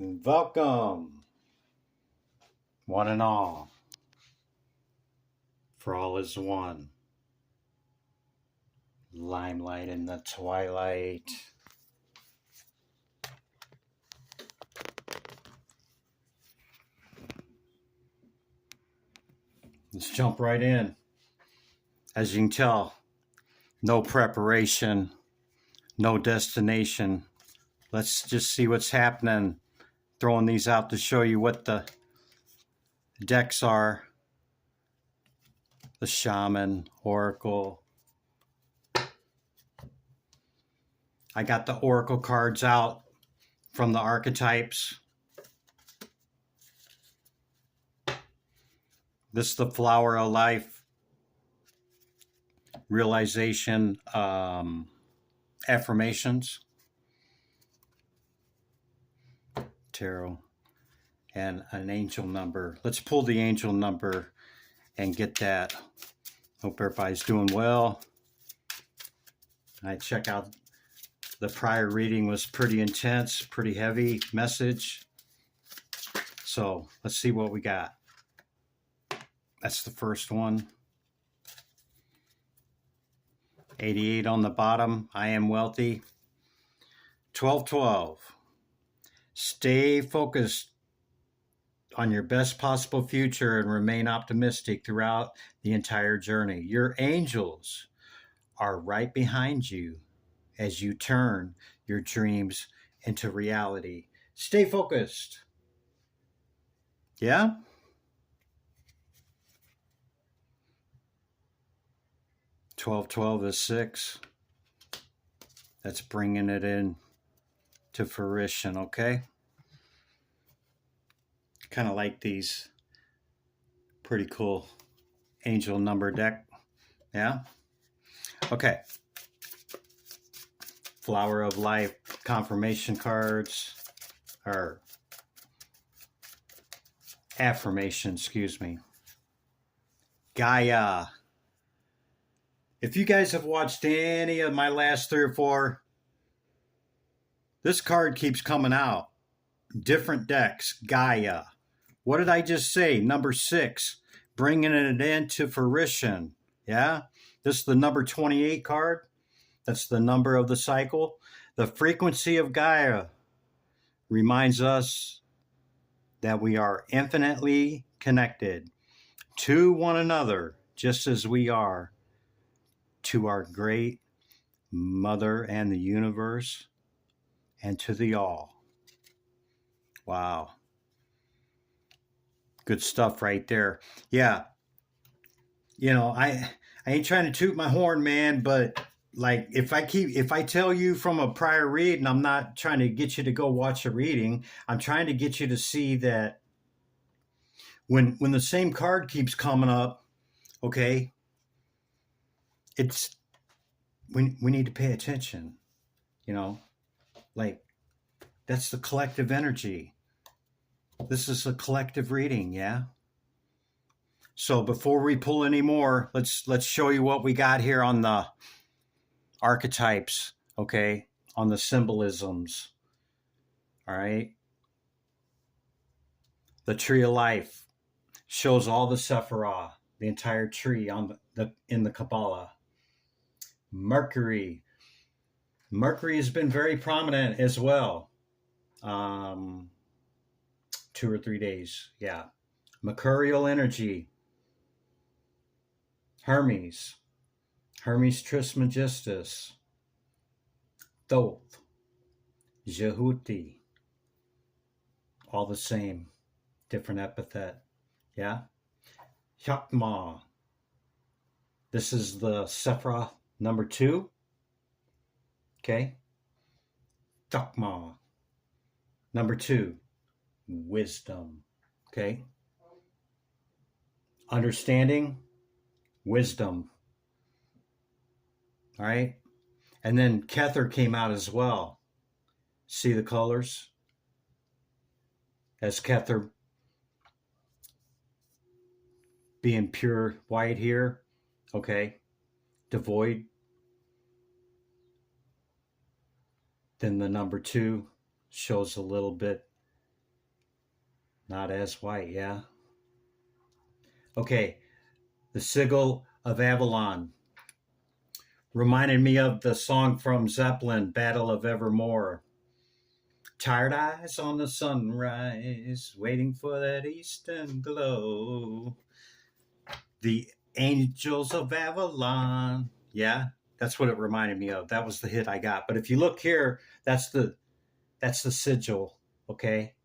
Welcome, one and all, for all is one. Limelight in the twilight. Let's jump right in. As you can tell, no preparation, no destination. Let's just see what's happening. Throwing these out to show you what the decks are. The Shaman, Oracle. I got the Oracle cards out from the archetypes. This is the Flower of Life realization affirmations. Tarot and an angel number. Let's pull the angel number and get that. Hope everybody's doing well. I check out the prior reading was pretty intense, pretty heavy message. So let's see what we got. That's the first one. 88 on the bottom. I am wealthy. 1212. Stay focused on your best possible future and remain optimistic throughout the entire journey. Your angels are right behind you as you turn your dreams into reality. Stay focused. Yeah? $1212 is 6. That's bringing it in to fruition, okay? Kind of like these. Pretty cool angel number deck. Yeah? Okay. Flower of Life confirmation cards, or affirmation, excuse me. Gaia. If you guys have watched any of my last 3 or 4, this card keeps coming out. Different decks. Gaia. What did I just say? Number 6. Bringing it into fruition. Yeah? This is the number 28 card. That's the number of the cycle. The frequency of Gaia reminds us that we are infinitely connected to one another, just as we are to our great mother and the universe and to the all. Wow. Good stuff right there. Yeah. You know, I ain't trying to toot my horn, man, but like if I tell you from a prior read, and I'm not trying to get you to go watch a reading, I'm trying to get you to see that when the same card keeps coming up, okay, it's we need to pay attention, you know, like that's the collective energy. This is a collective reading, yeah. So before we pull any more, let's show you what we got here on the archetypes, okay, on the symbolisms. All right. The Tree of Life shows all the Sephiroth, the entire tree on in the Kabbalah. Mercury has been very prominent as well. 2 or 3 days, yeah. Mercurial energy. Hermes Trismegistus. Thoth, Jehuti, all the same, different epithet, yeah. Chokmah, this is the Sephiroth number 2, okay. Chokmah, number 2, wisdom, okay. Understanding, wisdom, all right. And then Kether came out as well. See the colors? As Kether being pure white here, okay, devoid. Then the number 2 shows a little bit Not as white, yeah. Okay, the sigil of Avalon. Reminded me of the song from Zeppelin, Battle of Evermore. Tired eyes on the sunrise, waiting for that eastern glow. The Angels of Avalon. Yeah, that's what it reminded me of. That was the hit I got. But if you look here, that's the sigil, okay?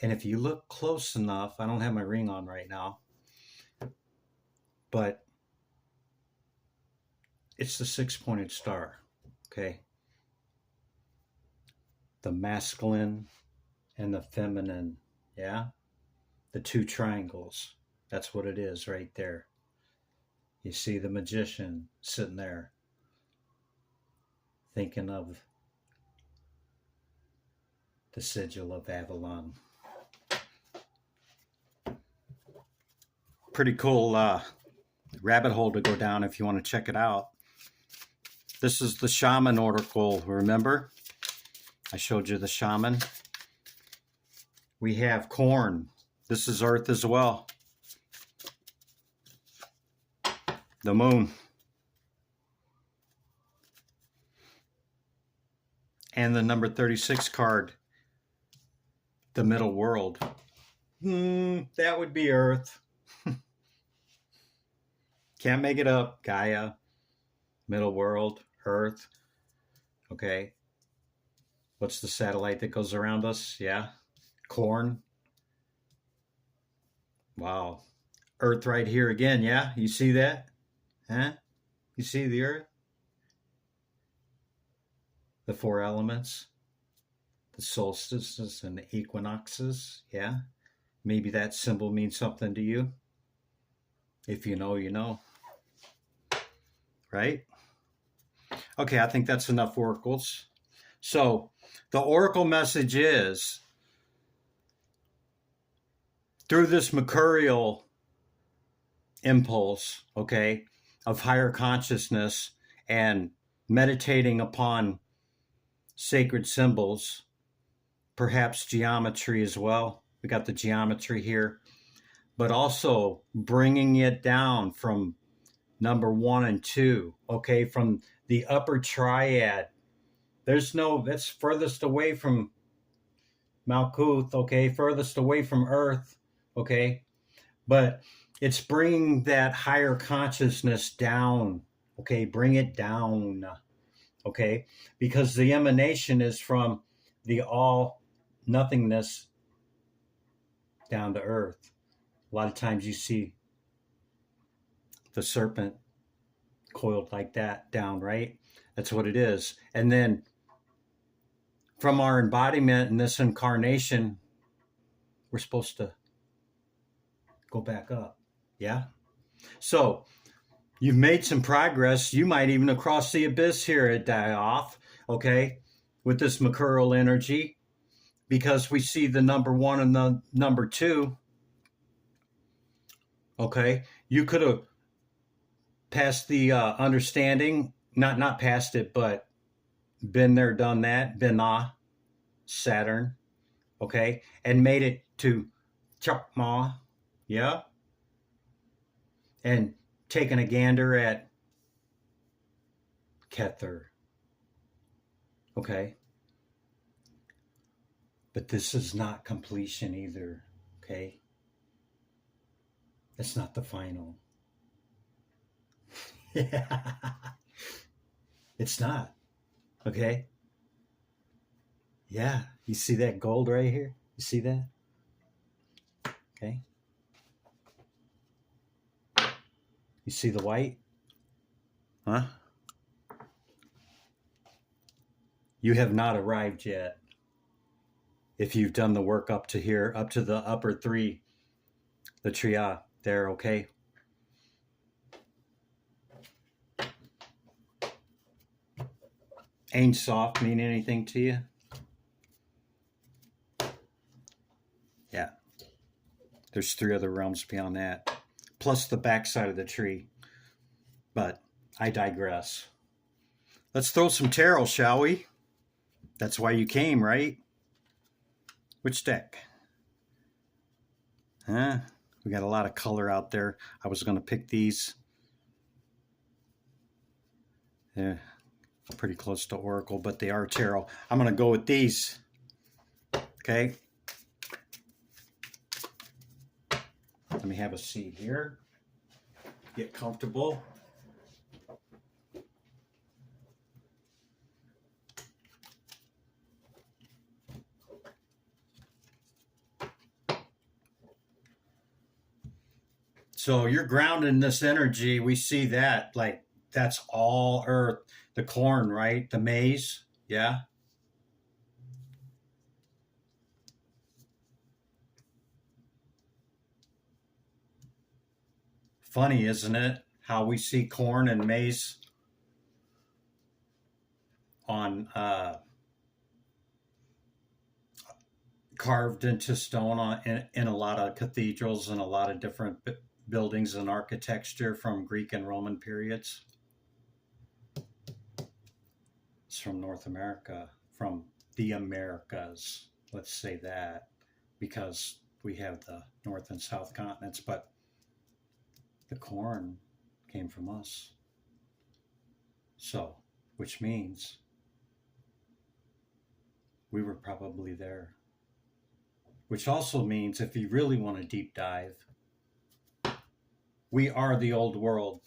And if you look close enough, I don't have my ring on right now, but it's the six-pointed star, okay? The masculine and the feminine, yeah? The two triangles. That's what it is right there. You see the magician sitting there thinking of the sigil of Avalon. Pretty cool rabbit hole to go down if you want to check it out. This is the shaman oracle, remember? I showed you the shaman. We have corn. This is earth as well. The moon. And the number 36 card, the middle world. That would be earth. Can't make it up. Gaia, middle world, earth. Okay. What's the satellite that goes around us? Yeah. Corn. Wow. Earth right here again. Yeah. You see that? Huh? You see the earth? The four elements. The solstices and the equinoxes. Yeah. Maybe that symbol means something to you. If you know, you know. Right? Okay, I think that's enough oracles. So the oracle message is, through this mercurial impulse, okay, of higher consciousness and meditating upon sacred symbols, perhaps geometry as well. We got the geometry here, but also bringing it down from number 1 and 2, okay, from the upper triad. That's furthest away from Malkuth, okay, furthest away from Earth, okay, but it's bringing that higher consciousness down, okay, bring it down, okay, because the emanation is from the all nothingness down to Earth. A lot of times you see the serpent coiled like that down, right? That's what it is. And then from our embodiment in this incarnation, we're supposed to go back up. Yeah? So you've made some progress. You might even across the abyss here at die off, okay, with this mercurial energy, because we see the number 1 and the number 2. Okay, you could have passed the understanding, not passed it, but been there, done that, Saturn, okay, and made it to Chokmah, yeah, and taken a gander at Kether, okay, but this is not completion either, okay, it's not the final. Yeah, it's not, okay. Yeah, you see that gold right here? You see that? Okay. You see the white? Huh? You have not arrived yet. If you've done the work up to here, up to the upper 3, the tria there, okay? Ain't soft mean anything to you? Yeah. There's 3 other realms beyond that, plus the backside of the tree. But I digress. Let's throw some tarot, shall we? That's why you came, right? Which deck? Huh? We got a lot of color out there. I was going to pick these. They're pretty close to Oracle, but they are tarot. I'm going to go with these. Okay. Let me have a seat here. Get comfortable. So you're grounded in this energy. We see that, like, that's all earth. The corn, right? The maize. Yeah. Funny, isn't it? How we see corn and maize on carved into stone in a lot of cathedrals and a lot of different buildings and architecture from Greek and Roman periods. It's from North America, from the Americas. Let's say that, because we have the North and South continents, but the corn came from us. So, which means we were probably there. Which also means, if you really want to deep dive, we are the old world.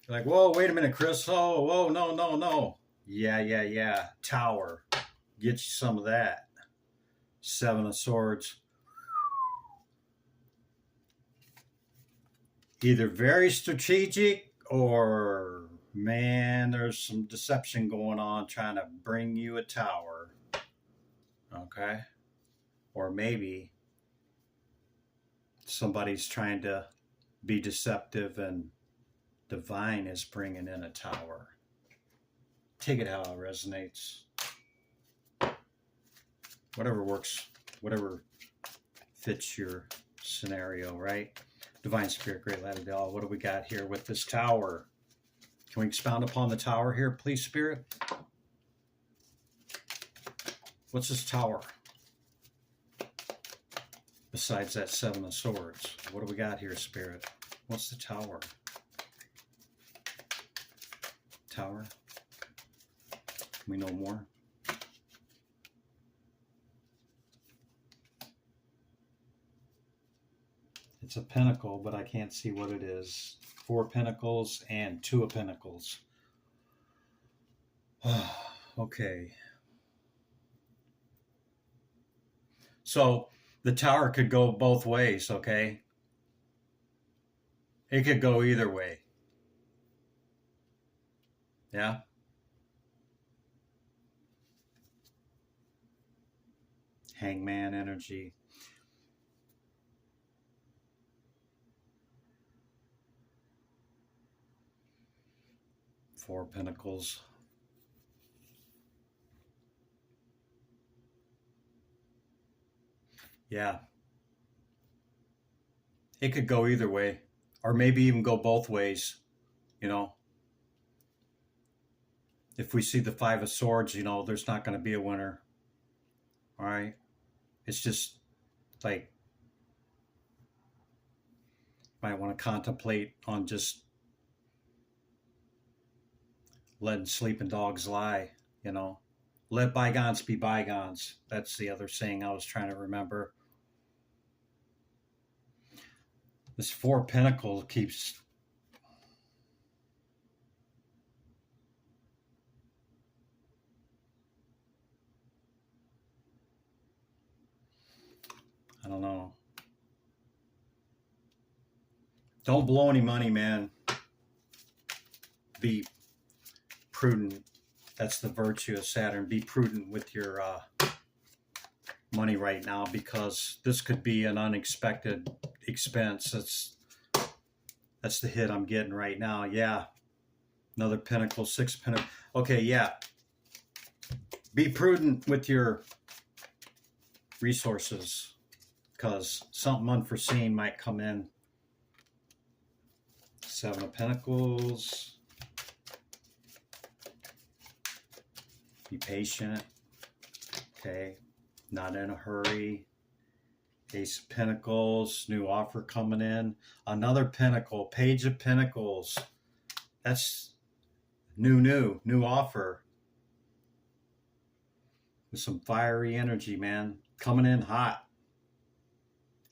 Like, whoa, wait a minute, Chris. Oh, whoa, no. Yeah. Tower. Get you some of that. Seven of Swords. Either very strategic or, man, there's some deception going on trying to bring you a tower. Okay? Or maybe somebody's trying to be deceptive and divine is bringing in a tower. Take it how it resonates. Whatever works, whatever fits your scenario, right? Divine Spirit, Great Light of all. What do we got here with this tower? Can we expound upon the tower here, please, Spirit? What's this tower? Besides that Seven of Swords, what do we got here, Spirit? What's the tower? Tower? Can we know more? It's a pentacle, but I can't see what it is. 4 pentacles and 2 of pentacles. Okay. So the tower could go both ways, okay? It could go either way. Yeah? Hangman energy. Four of Pentacles. Yeah. It could go either way. Or maybe even go both ways, you know. If we see the 5 of Swords, you know, there's not going to be a winner. All right? It's just like, might want to contemplate on just letting sleeping dogs lie, you know. Let bygones be bygones. That's the other saying I was trying to remember. This 4 of Pentacles keeps... I don't know. Don't blow any money, man. Be prudent. That's the virtue of Saturn. Be prudent with your money right now, because this could be an unexpected expense. That's the hit I'm getting right now. Yeah. Another Pentacle, 6 Pentacle. Okay, yeah. Be prudent with your resources, because something unforeseen might come in. 7 of Pentacles. Be patient. Okay. Not in a hurry. Ace of Pentacles, new offer coming in. Another Pentacle, Page of Pentacles. That's new offer. With some fiery energy, man. Coming in hot.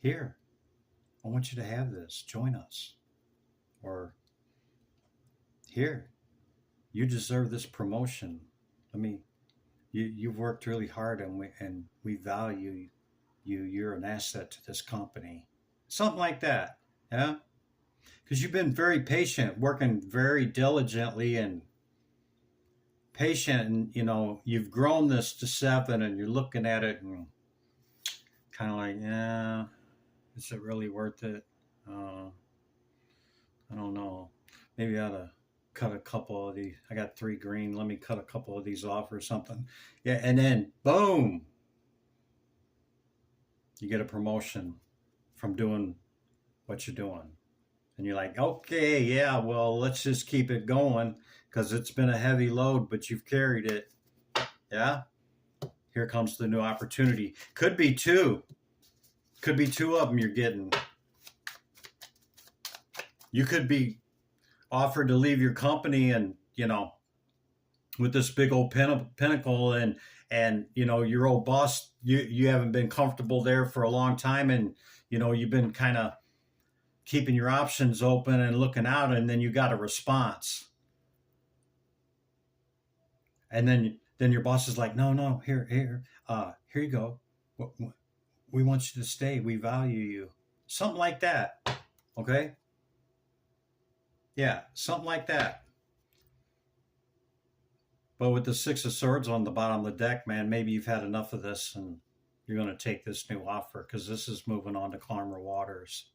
Here, I want you to have this. Join us. Or, here, you deserve this promotion. You've worked really hard, and we value you. You're an asset to this company. Something like that. Yeah? Because you've been very patient, working very diligently and patient, and you've grown this to 7, and you're looking at it and kind of like, yeah, is it really worth it? I don't know. Maybe I ought to cut a couple of these. I got 3 green. Let me cut a couple of these off or something. Yeah, and then boom, you get a promotion from doing what you're doing. And you're like, okay, yeah, well, let's just keep it going because it's been a heavy load, but you've carried it. Yeah? Here comes the new opportunity. Could be 2. Could be 2 of them you're getting. You could be offered to leave your company and, with this big old pinnacle and your old boss, you haven't been comfortable there for a long time, and, you've been kind of keeping your options open and looking out, and then you got a response. And then your boss is like, no, here you go. We want you to stay. We value you. Something like that. Okay? Yeah, something like that. But with the 6 of Swords on the bottom of the deck, man, maybe you've had enough of this and you're going to take this new offer because this is moving on to calmer waters.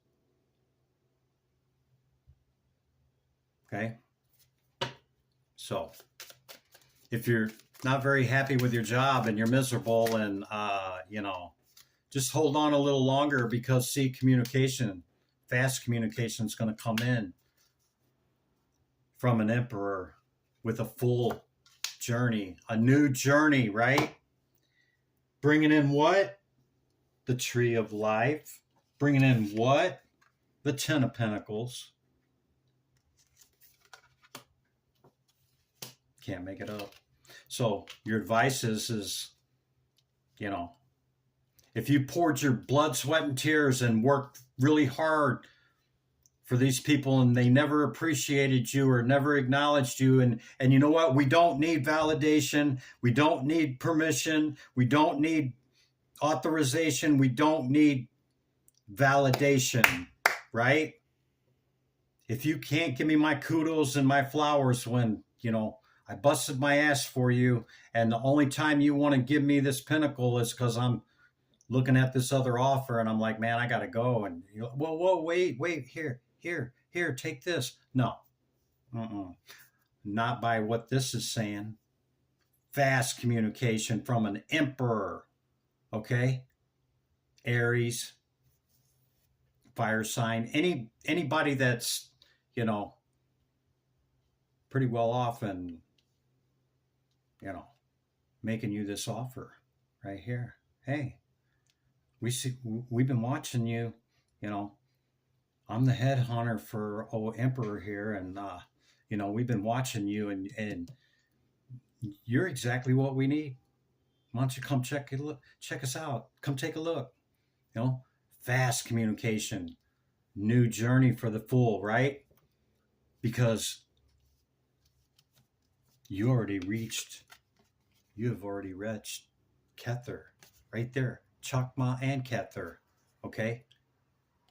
Okay? So, if you're not very happy with your job and you're miserable and, just hold on a little longer because, see, fast communication is going to come in from an Emperor with a full journey, a new journey, right? Bringing in what? The Tree of Life. Bringing in what? The 10 of Pentacles. Can't make it up. So your advice is, if you poured your blood, sweat, and tears and worked really hard for these people and they never appreciated you or never acknowledged you, and you know what? We don't need validation. We don't need permission. We don't need authorization. We don't need validation, right? If you can't give me my kudos and my flowers when, I busted my ass for you, and the only time you want to give me this pinnacle is because I'm looking at this other offer and I'm like, man, I got to go. And you're like, whoa, wait, here, take this. No, not by what this is saying. Fast communication from an Emperor, okay? Aries, fire sign, anybody that's, pretty well off and, making you this offer right here. Hey, we've been watching you, I'm the headhunter for Emperor here, and we've been watching you, and you're exactly what we need. Why don't you come check us out? Come take a look. Fast communication, new journey for the Fool, right? Because you have already reached Kether, right there. Chokmah and Kether, okay?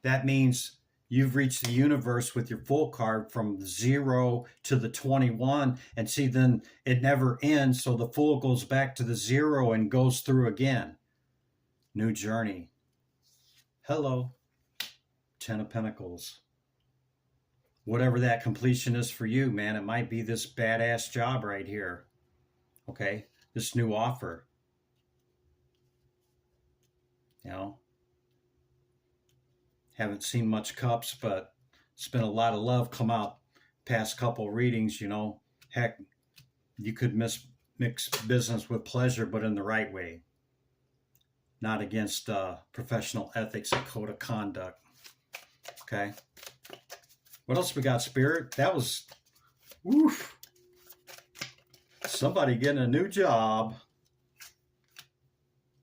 That means you've reached the universe with your Fool card from 0 to the 21, and see, then it never ends, so the Fool goes back to the 0 and goes through again. New journey. Hello, 10 of Pentacles. Whatever that completion is for you, man, it might be this badass job right here, okay? This new offer. Haven't seen much cups, but it's been a lot of love come out past couple readings, Heck, you could mix business with pleasure, but in the right way. not against professional ethics and code of conduct. Okay. What else we got, Spirit? That was, woof. Somebody getting a new job.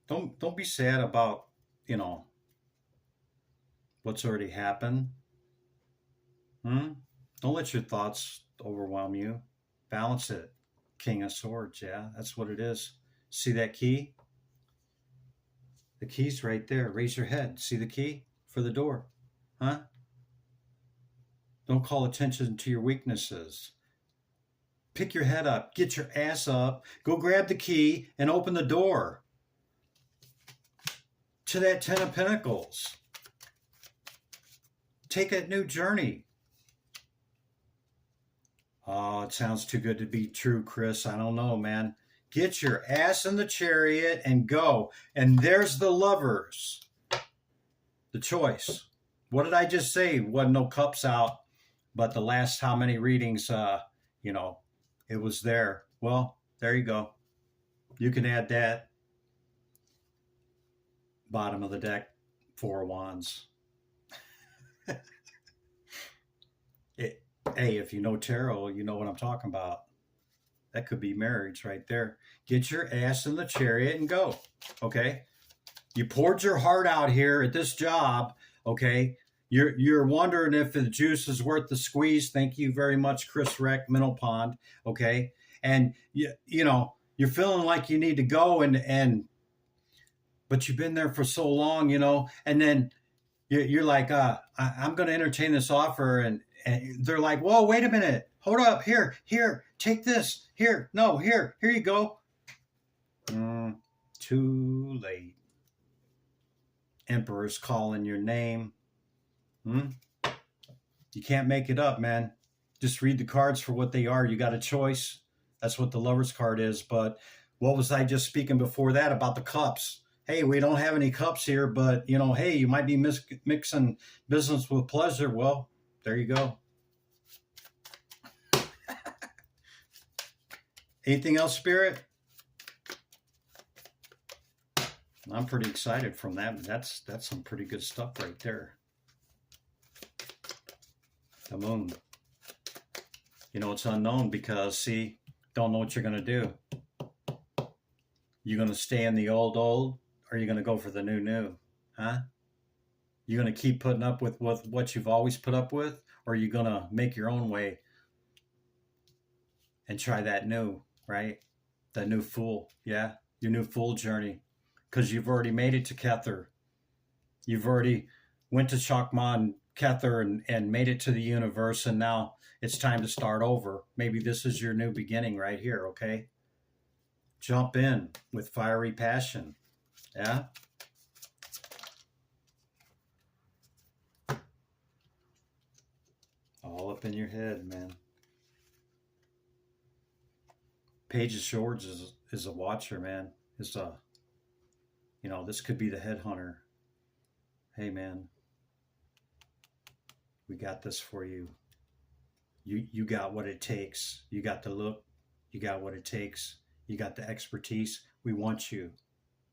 Don't be sad about, you know, what's already happened. Don't let your thoughts overwhelm you. Balance it. King of Swords, yeah, that's what it is. See that key? The key's right there. Raise your head. See the key for the door? Huh? Don't call attention to your weaknesses. Pick your head up. Get your ass up. Go grab the key and open the door to that Ten of Pentacles. Take that new journey. Oh, it sounds too good to be true, Chris. I don't know, man. Get your ass in the chariot and go. And there's the Lovers. The choice. What did I just say? Wasn't no cups out, but the last how many readings, you know, it was there. Well, there you go. You can add that. Bottom of the deck, 4 of Wands. Hey, if you know tarot, you know what I'm talking about. That could be marriage right there. Get your ass in the chariot and go. Okay? You poured your heart out here at this job. Okay? You're wondering if the juice is worth the squeeze. Thank you very much, Chris Reck, Minnow Pond. Okay? And you know, you're feeling like you need to go and but you've been there for so long, you know, and then you're like, I'm going to entertain this offer. And they're like, whoa, wait a minute. Hold up. Here, take this. Here, no, here you go. Too late. Emperor's calling your name. You can't make it up, man. Just read the cards for what they are. You got a choice. That's what the Lover's card is. But what was I just speaking before that about the cups? Hey, we don't have any cups here, but, you know, hey, you might be mixing business with pleasure. Well, there you go. Anything else, Spirit? I'm pretty excited from that. That's some pretty good stuff right there. The Moon. You know, it's unknown because, see, don't know what you're going to do. You going to stay in the old, or are you going to go for the new? Huh? You going to keep putting up with what you've always put up with? Or are you going to make your own way and try that new, right? That new Fool. Yeah, your new Fool journey. Because you've already made it to Kether. You've already went to Chokmah and Kether and made it to the universe. And now it's time to start over. Maybe this is your new beginning right here, okay? Jump in with fiery passion. Yeah? All up in your head, man. Page of Swords is a watcher, man. Is a, you know, this could be the headhunter. Hey, man. We got this for you. You got what it takes. You got the look. You got what it takes. You got the expertise. We want you.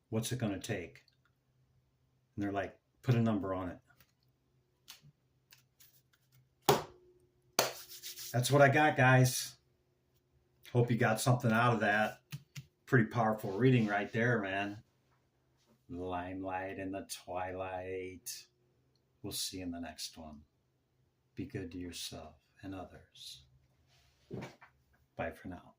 What's it going to take? And they're like, put a number on it. That's what I got, guys. Hope you got something out of that. Pretty powerful reading right there, man. Limelight in the twilight. We'll see you in the next one. Be good to yourself and others. Bye for now.